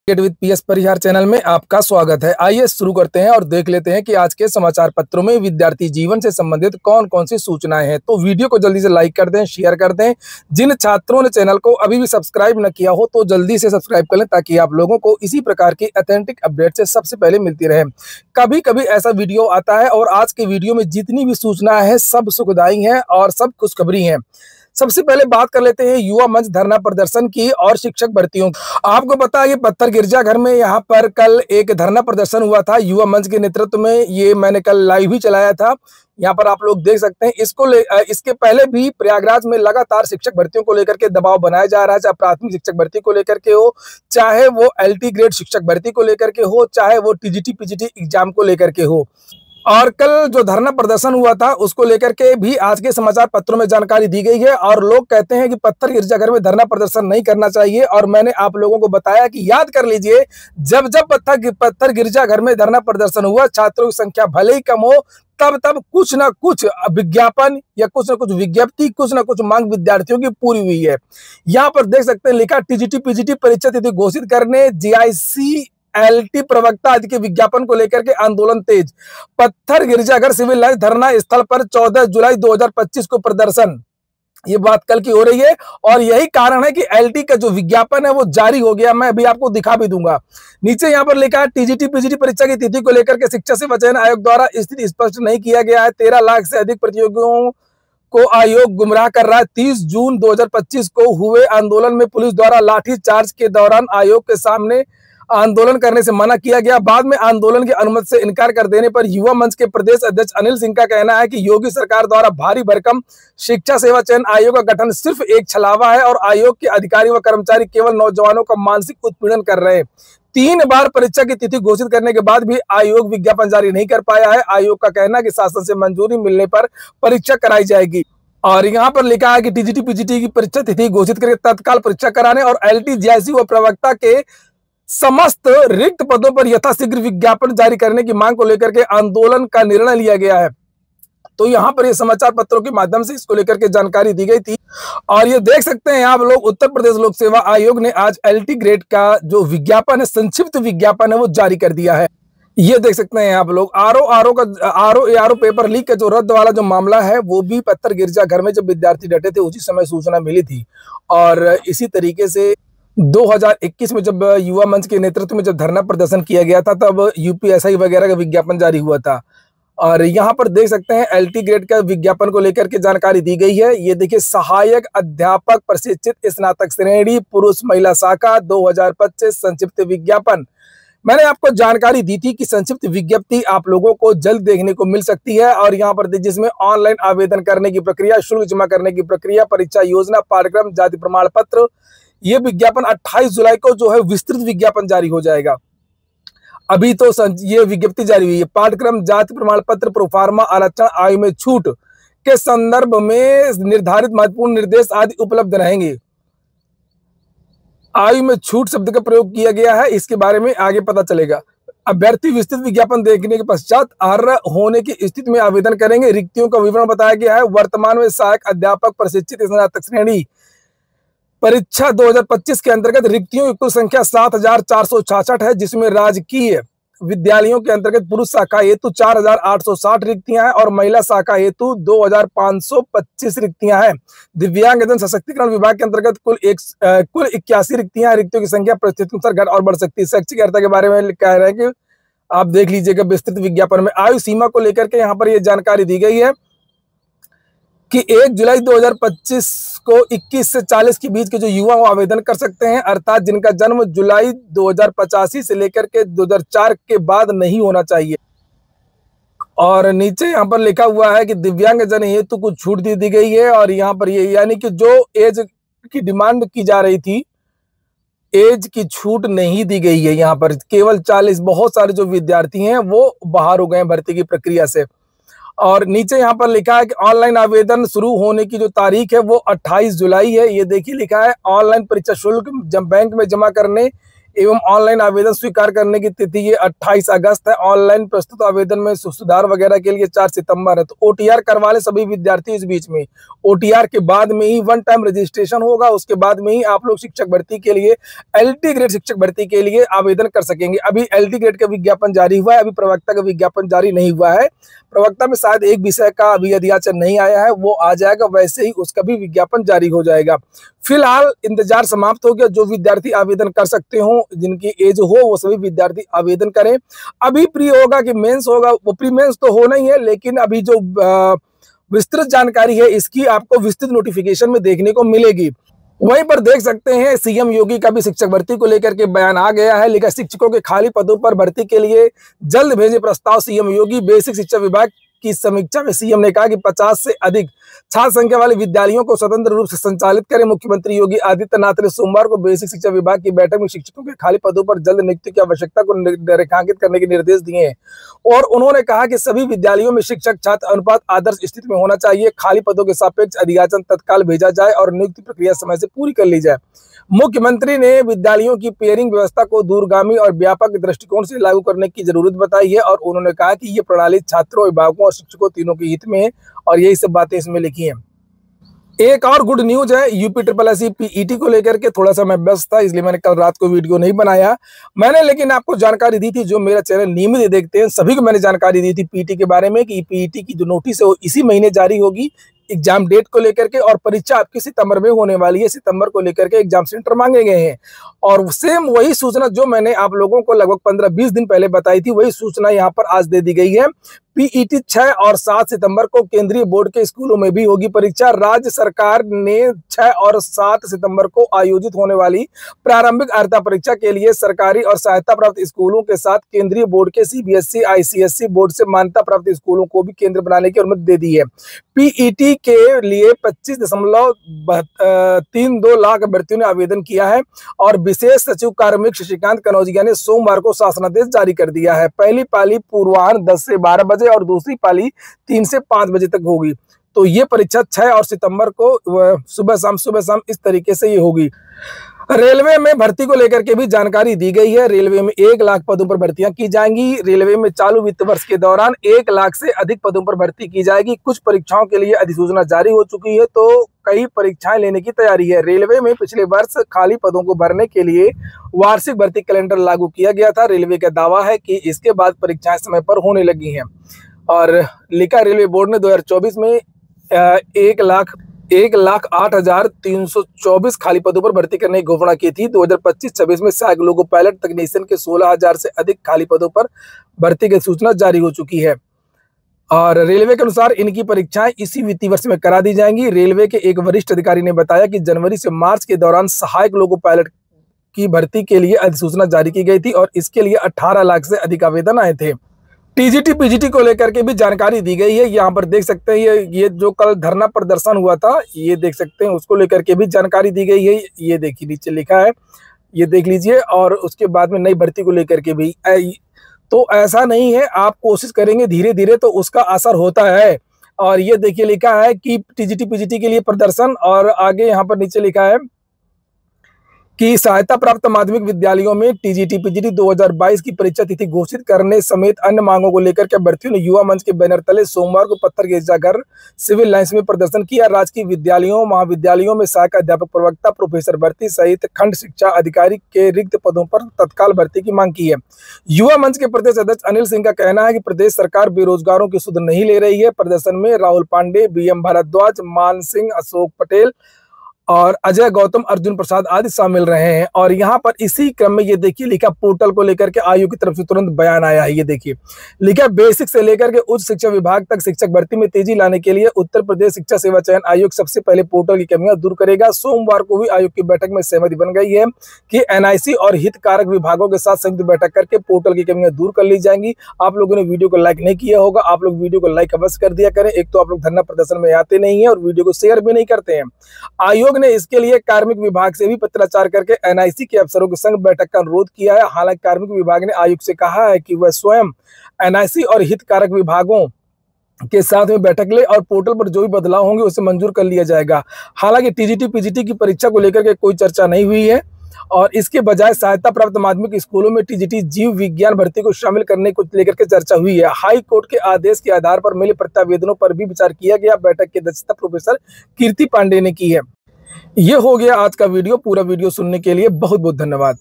With PS Parihar channel में आपका स्वागत है। आइए शुरू करते हैं और देख लेते हैं कि आज के समाचार पत्रों में विद्यार्थी जीवन से संबंधित कौन कौन सी सूचनाएं हैं। तो वीडियो को जल्दी से लाइक कर दें, शेयर कर दें। जिन छात्रों ने चैनल को अभी भी सब्सक्राइब न किया हो तो जल्दी से सब्सक्राइब कर लें ताकि आप लोगों को इसी प्रकार की ऑथेंटिक अपडेट से सबसे पहले मिलती रहे। कभी कभी ऐसा वीडियो आता है और आज के वीडियो में जितनी भी सूचना है सब सुखदायी हैं और सब खुशखबरी हैं। सबसे पहले बात कर लेते हैं युवा मंच धरना प्रदर्शन की और शिक्षक भर्तियों। आपको पता है कि पत्थर गिरजाघर में यहाँ पर कल एक धरना प्रदर्शन हुआ था युवा मंच के नेतृत्व में। ये मैंने कल लाइव ही चलाया था, यहाँ पर आप लोग देख सकते हैं। इसके पहले भी प्रयागराज में लगातार शिक्षक भर्तियों को लेकर के दबाव बनाया जा रहा है, चाहे प्राथमिक शिक्षक भर्ती को लेकर के हो, चाहे वो LT ग्रेड शिक्षक भर्ती को लेकर के हो, चाहे वो TGT PGT एग्जाम को लेकर के हो। और कल जो धरना प्रदर्शन हुआ था उसको लेकर के भी आज के समाचार पत्रों में जानकारी दी गई है। और लोग कहते हैं कि पत्थर गिरजाघर में धरना प्रदर्शन नहीं करना चाहिए, और मैंने आप लोगों को बताया कि याद कर लीजिए, जब जब पत्थर गिरजाघर में धरना प्रदर्शन हुआ, छात्रों की संख्या भले ही कम हो, तब तब कुछ ना कुछ विज्ञापन या कुछ ना कुछ विज्ञप्ति, कुछ ना कुछ मांग विद्यार्थियों की पूरी हुई है। यहाँ पर देख सकते हैं लिखा TGT PGT परीक्षा तिथि घोषित करने, GIC LT प्रवक्ता आदि के विज्ञापन को लेकर के आंदोलन तेज। पत्थर गिरजाघर सिविल लाइन धरना स्थल पर 14 जुलाई 2025 को प्रदर्शन। ये बात कल की हो रही है और यही कारण है कि LT का जो विज्ञापन है वो जारी हो गया। मैं अभी आपको दिखा भी दूंगा। नीचे यहाँ पर लिखा है TGT PGT परीक्षा की तिथि को लेकर के शिक्षा सेवा चयन आयोग द्वारा स्थिति स्पष्ट नहीं किया गया है। 13 लाख से अधिक प्रतियोगियों को आयोग गुमराह कर रहा है। 30 जून 2025 को हुए आंदोलन में पुलिस द्वारा लाठीचार्ज के दौरान आयोग के सामने आंदोलन करने से मना किया गया। बाद में आंदोलन की अनुमति से इनकार कर देने पर युवा मंच के प्रदेश अध्यक्ष अनिल सिंह का कहना है कि योगी सरकार द्वारा भारी भरकम शिक्षा सेवा चयन आयोग का गठन सिर्फ एक छलावा है और आयोग के अधिकारी व कर्मचारी केवल नौजवानों का मानसिक उत्पीड़न कर रहे हैं। 3 बार परीक्षा की तिथि घोषित करने के बाद भी आयोग विज्ञापन जारी नहीं कर पाया है। आयोग का कहना है कि शासन से मंजूरी मिलने पर परीक्षा कराई जाएगी। और यहाँ पर लिखा है कि TGT PGT की परीक्षा तिथि घोषित करके तत्काल परीक्षा कराने और LT GIC व प्रवक्ता के समस्त रिक्त पदों पर यथाशीघ्र विज्ञापन जारी करने की मांग को लेकर के आंदोलन का निर्णय लिया गया है। तो यहाँ पर ये समाचार पत्रों के माध्यम से इसको लेकर के जानकारी दी गई थी। और ये देख सकते हैं आप लोग, उत्तर प्रदेश लोक सेवा आयोग ने आज LT ग्रेड का जो विज्ञापन है, संक्षिप्त विज्ञापन है, वो जारी कर दिया है। ये देख सकते हैं आप लोग। आरओ पेपर लीक का जो रद्द वाला जो मामला है वो भी पत्थर गिरजाघर में जब विद्यार्थी डटे थे उसी समय सूचना मिली थी। और इसी तरीके से 2021 में जब युवा मंच के नेतृत्व में जब धरना प्रदर्शन किया गया था तब UPSI वगैरह का विज्ञापन जारी हुआ था। और यहाँ पर देख सकते हैं LT ग्रेड का विज्ञापन को लेकर के जानकारी दी गई है। ये देखिए, सहायक अध्यापक प्रशिक्षित स्नातक श्रेणी पुरुष महिला शाखा 2025 संक्षिप्त विज्ञापन। मैंने आपको जानकारी दी थी कि संक्षिप्त विज्ञप्ति आप लोगों को जल्द देखने को मिल सकती है। और यहाँ पर जिसमें ऑनलाइन आवेदन करने की प्रक्रिया, शुल्क जमा करने की प्रक्रिया, परीक्षा योजना, पाठ्यक्रम, जाति प्रमाण पत्र, ये विज्ञापन 28 जुलाई को जो है विस्तृत विज्ञापन जारी हो जाएगा। अभी तो ये विज्ञप्ति जारी हुई है। पाठ्यक्रम, जाति प्रमाण पत्र, प्रोफार्मा, आरक्षण, आयु में छूट के संदर्भ में निर्धारित महत्वपूर्ण निर्देश आदि उपलब्ध रहेंगे। आयु में छूट शब्द का प्रयोग किया गया है, इसके बारे में आगे पता चलेगा। अभ्यर्थी विस्तृत विज्ञापन देखने के पश्चात अर्ह होने की स्थिति में आवेदन करेंगे। रिक्तियों का विवरण बताया गया है। वर्तमान में सहायक अध्यापक प्रशिक्षित स्नातक श्रेणी परीक्षा 2025 के अंतर्गत रिक्तियों की कुल संख्या 7,466 है, जिसमें राजकीय विद्यालयों के अंतर्गत पुरुष शाखा हेतु 4,860 रिक्तियां हैं और महिला शाखा हेतु 2,525 रिक्तियां हैं। दिव्यांगजन सशक्तिकरण विभाग के अंतर्गत कुल 81 रिक्तियां हैं। रिक्तियों की संख्या परिस्थिति के अनुसार घट और बढ़ सकती है। शैक्षिक अर्हता के बारे में कह रहे हैं कि आप देख लीजिएगा विस्तृत विज्ञापन में। आयु सीमा को लेकर के यहाँ पर यह जानकारी दी गई है कि 1 जुलाई 2025 को 21 से 40 के बीच के जो युवा वो आवेदन कर सकते हैं, अर्थात जिनका जन्म जुलाई 2085 से लेकर के 2004 के बाद नहीं होना चाहिए। और नीचे यहाँ पर लिखा हुआ है कि दिव्यांगजन हेतु कुछ छूट दी गई है। और यहाँ पर ये यानी कि जो एज की डिमांड की जा रही थी, एज की छूट नहीं दी गई है। यहाँ पर केवल 40, बहुत सारे जो विद्यार्थी हैं वो बाहर हो गए हैं भर्ती की प्रक्रिया से। और नीचे यहाँ पर लिखा है कि ऑनलाइन आवेदन शुरू होने की जो तारीख है वो 28 जुलाई है। ये देखिए लिखा है, ऑनलाइन परीक्षा शुल्क बैंक में जमा करने एवं ऑनलाइन आवेदन स्वीकार करने की तिथि ये 28 अगस्त है। ऑनलाइन प्रस्तुत आवेदन में सुधार वगैरह के लिए 4 सितंबर है। तो ओटीआर करवा ले सभी विद्यार्थी इस बीच में। ओटीआर के बाद में ही वन टाइम रजिस्ट्रेशन होगा, उसके बाद में ही आप लोग शिक्षक भर्ती के लिए, एलटी ग्रेड शिक्षक भर्ती के लिए आवेदन कर सकेंगे। अभी एलटी ग्रेड का विज्ञापन जारी हुआ है, अभी प्रवक्ता का विज्ञापन जारी नहीं हुआ है। प्रवक्ता में शायद एक विषय का अभी अध्याचन नहीं आया है, वो आ जाएगा, वैसे ही उसका भी विज्ञापन जारी हो जाएगा। फिलहाल इंतजार समाप्त हो गया। जो विद्यार्थी आवेदन कर सकते हो, जिनकी एज हो, वो सभी विद्यार्थी आवेदन करें। अभी प्री होगा कि मेंस होगा, वो प्री मेंस तो होना ही है, लेकिन अभी जो विस्तृत जानकारी है इसकी आपको विस्तृत नोटिफिकेशन में देखने को मिलेगी। वहीं पर देख सकते हैं सीएम योगी का भी शिक्षक भर्ती को लेकर के बयान आ गया है। लेकिन शिक्षकों के खाली पदों पर भर्ती के लिए जल्द भेजे प्रस्ताव सीएम योगी। बेसिक शिक्षा विभाग की समीक्षा में सीएम ने कहा कि 50 से अधिक छात्र संख्या वाले विद्यालयों को स्वतंत्र रूप से संचालित करें। मुख्यमंत्री योगी आदित्यनाथ ने सोमवार को बेसिक शिक्षा विभाग की बैठक में शिक्षकों के खाली पदों पर जल्द नियुक्ति की आवश्यकता को रेखांकित करने के निर्देश दिए हैं और उन्होंने कहा कि सभी विद्यालयों में शिक्षक छात्र अनुपात आदर्श स्थिति में होना चाहिए। खाली पदों के सापेक्ष अधियाचन तत्काल भेजा जाए और नियुक्ति प्रक्रिया समय से पूरी कर ली जाए। मुख्यमंत्री ने विद्यालयों की पेयरिंग व्यवस्था को दूरगामी और व्यापक दृष्टिकोण से लागू करने की जरूरत बताई है और उन्होंने कहा कि ये प्रणाली छात्रों, अभिभावकों और शिक्षकों तीनों के हित में है और यही सब बातें इसमें लिखी हैं। एक और गुड न्यूज है यूपी SSSC पीईटी को लेकर के। थोड़ा सा मैं व्यस्त था, इसलिए मैंने कल रात को वीडियो नहीं बनाया। मैंने लेकिन आपको जानकारी दी थी, जो मेरा चैनल नियमित देखते हैं सभी को मैंने जानकारी दी थी पीईटी के बारे में कि पीईटी की जो नोटिस है वो इसी महीने जारी होगी एग्जाम डेट को लेकर के, और परीक्षा आपकी सितंबर में होने वाली है। सितंबर को लेकर के एग्जाम सेंटर मांगे गए हैं और सेम वही सूचना जो मैंने आप लोगों को लगभग 15-20 दिन पहले बताई थी, वही सूचना यहाँ पर आज दे दी गई है। पीईटी 6 और 7 सितंबर को केंद्रीय बोर्ड के स्कूलों में भी होगी परीक्षा। राज्य सरकार ने 6 और 7 सितंबर को आयोजित होने वाली प्रारंभिक अर्हता परीक्षा के लिए सरकारी और सहायता प्राप्त स्कूलों के साथ केंद्रीय बोर्ड के सीबीएसई, आईसीएसई बोर्ड से मान्यता प्राप्त स्कूलों को भी केंद्र बनाने की अनुमति दे दी है। पीईटी के लिए 25.32 लाख अभ्यर्थियों ने आवेदन किया है और विशेष सचिव कार्मिक शशिकांत कनौजिया ने सोमवार को शासनादेश जारी कर दिया है। पहली पाली पूर्वाह्न 10 से 12 बजे और दूसरी पाली 3 से 5 बजे तक होगी। तो ये परीक्षा 6 और सितंबर को सुबह शाम इस तरीके से ये होगी। रेलवे में भर्ती को लेकर के भी जानकारी दी गई है। रेलवे में 1 लाख पदों पर भर्तियां की जाएंगी। रेलवे में चालू वित्त वर्ष के दौरान 1 लाख से अधिक पदों पर भर्ती की जाएगी। कुछ परीक्षाओं के लिए अधिसूचना जारी हो चुकी है, तो कई परीक्षाएं लेने की तैयारी है। रेलवे में पिछले वर्ष खाली पदों को भरने के लिए वार्षिक भर्ती कैलेंडर लागू किया गया था। रेलवे का दावा है कि इसके बाद परीक्षाएं समय पर होने लगी हैं और लिखा रेलवे बोर्ड ने 2024 में 1,08,324 खाली पदों पर भर्ती करने की घोषणा की थी। 2025-26 में सहायक लोको पायलट तकनीशियन के 16,000 से अधिक खाली पदों पर भर्ती की सूचना जारी हो चुकी है और रेलवे के अनुसार इनकी परीक्षाएं इसी वित्तीय वर्ष में करा दी जाएंगी। रेलवे के एक वरिष्ठ अधिकारी ने बताया कि जनवरी से मार्च के दौरान सहायक लोको पायलट की भर्ती के लिए अधिसूचना जारी की गई थी और इसके लिए 18 लाख से अधिक आवेदन आए थे। टीजीटी पीजीटी को लेकर के भी जानकारी दी गई है। यहाँ पर देख सकते हैं ये जो कल धरना प्रदर्शन हुआ था, ये देख सकते हैं, उसको लेकर के भी जानकारी दी गई है। ये देखिए नीचे लिखा है, ये देख लीजिए। और उसके बाद में नई भर्ती को लेकर के भी, तो ऐसा नहीं है, आप कोशिश करेंगे धीरे धीरे तो उसका असर होता है। और ये देखिए लिखा है कि टीजीटी पीजीटी के लिए प्रदर्शन, और आगे यहाँ पर नीचे लिखा है कि सहायता प्राप्त माध्यमिक विद्यालयों में टीजीटी पीजीटी 2022 की परीक्षा तिथि घोषित करने समेत अन्य मांगों को लेकर के अभ्यर्थियों ने युवा मंच के बैनर तले सोमवार को पत्थर गिरजाघर सिविल लाइंस में प्रदर्शन किया। राजकीय विद्यालयों, महाविद्यालयों में सहायक अध्यापक, प्रवक्ता, प्रोफेसर भर्ती सहित खंड शिक्षा अधिकारी के रिक्त पदों पर तत्काल भर्ती की मांग की है। युवा मंच के प्रदेश अध्यक्ष अनिल सिंह का कहना है कि प्रदेश सरकार बेरोजगारों की सुध नहीं ले रही है। प्रदर्शन में राहुल पांडे, बीएम भारद्वाज, मान सिंह, अशोक पटेल और अजय गौतम, अर्जुन प्रसाद आदि शामिल रहे हैं। और यहाँ पर इसी क्रम में ये देखिए लिखा पोर्टल को लेकर के आयोग की तरफ से तुरंत बयान आया है। ये देखिए लिखा बेसिक से लेकर के उच्च शिक्षा विभाग तक शिक्षक भर्ती में तेजी लाने के लिए उत्तर प्रदेश शिक्षा सेवा चयन आयोग सबसे पहले पोर्टल की कमियां दूर करेगा। सोमवार को हुई आयोग की बैठक में सहमति बन गई है कि एनआईसी और हितकारक विभागों के साथ संयुक्त बैठक करके पोर्टल की कमियां दूर कर ली जाएंगी। आप लोगों ने वीडियो को लाइक नहीं किया होगा, आप लोग वीडियो को लाइक अवश्य कर दिया करें। एक तो आप लोग धरना प्रदर्शन में आते नहीं है और वीडियो को शेयर भी नहीं करते हैं। आयोग ने इसके लिए कार्मिक विभाग से भी पत्राचार करके एनआईसी के अफसरों के संग बैठक का अनुरोध किया है। हालांकि कार्मिक विभाग ने आयोग से कहा है कि वह स्वयं एनआईसी और हितकारक विभागों के साथ में बैठक ले और पोर्टल पर जो भी बदलाव होंगे उसे मंजूर कर लिया जाएगा। हालांकि टीजीटी पीजीटी की परीक्षा को लेकर के कोई चर्चा नहीं हुई है और इसके बजाय सहायता प्राप्त माध्यमिक स्कूलों में टीजीटी जीव विज्ञान भर्ती को शामिल करने को लेकर के चर्चा हुई है। हाई कोर्ट के आदेश के आधार पर मिले प्रत्यावेदनों पर भी विचार किया गया। बैठक की अध्यक्षता प्रोफेसर कीर्ति पांडे ने की है। ये हो गया आज का वीडियो। पूरा वीडियो सुनने के लिए बहुत बहुत धन्यवाद।